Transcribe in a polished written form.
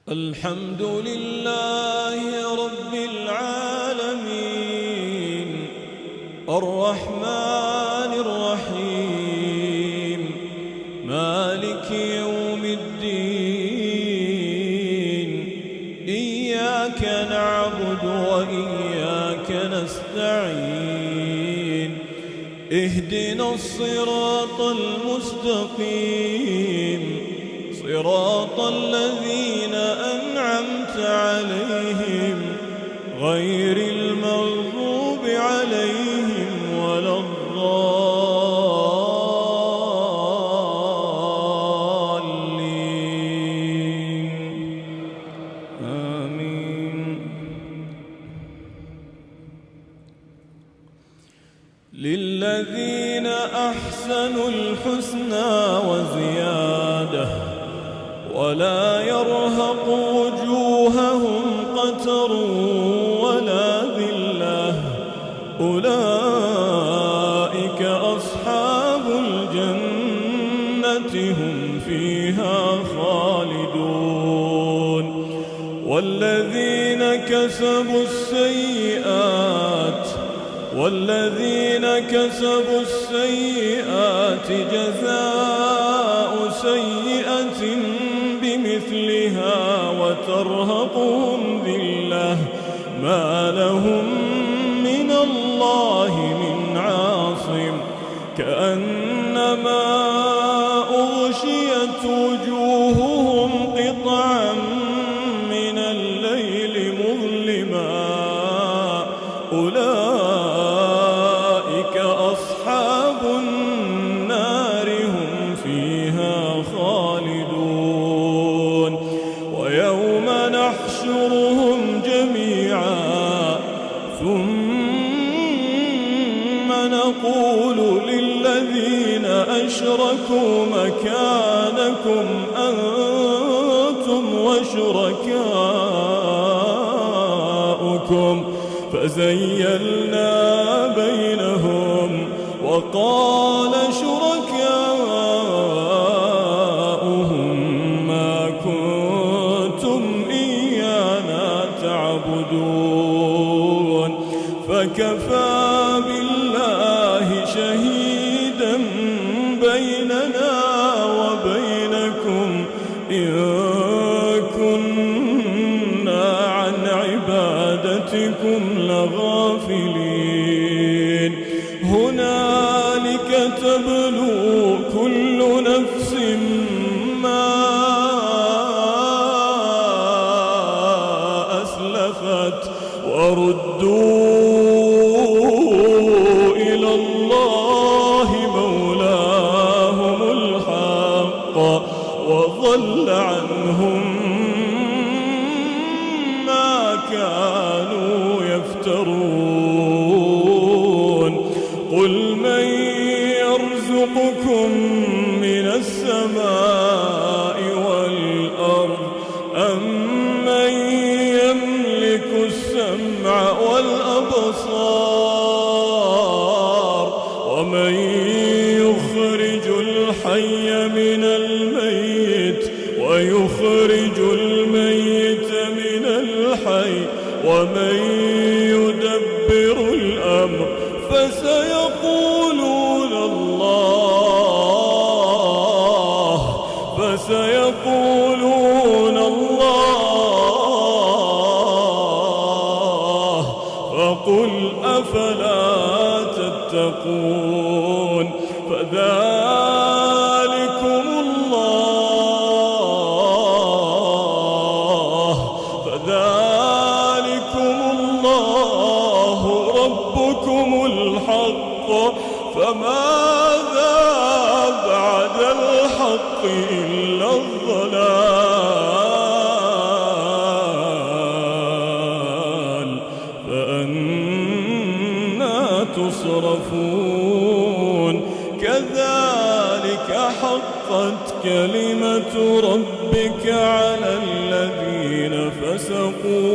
الحمد لله رب العالمين الرحمن الرحيم مالك يوم الدين إياك نعبد وإياك نستعين اهدنا الصراط المستقيم صراط الذين أنعمت عليهم غير المغضوب عليهم ولا الضالين آمين. للذين أحسنوا الحسنى وزيادة ولا يرهق وجوههم قتر ولا ذلة أولئك أصحاب الجنة هم فيها خالدون. والذين كسبوا السيئات جزاء سيئة بمثلها وترهقهم ذلة ما لهم من الله من عاصم كأنما أغشيت وجوههم قطعا من الليل مظلما أولئك أصحاب النار هم فيها خالدون. ويوم نحشرهم جميعا ثم نقول للذين أشركوا مكانكم أنتم وشركاؤكم فزيلنا بينهم وقال شركاؤهم ما كنتم إيانا تعبدون فكفى بالله شهيدا بيننا وبينكم إن كنا عن عبادتكم لغافلين. هنالك تبلو كل نفس ما أسلفت وردوا إلى الله مولاهم الحق وضل عنهم ما كانوا يفترون. قل من يرزقكم من السماء والأرض أم من يملك السمع والأبصار ومن يخرج الحي من الميت ويخرج الميت من الحي ومن يدبر الأمر فسيقولون الله فقل أفلا تتقون. فذلكم الله ربكم الحق فماذا بعد الحق إلا الضلال فأنى تصرفون. كذلك حقت كلمة ربك على الذين فسقوا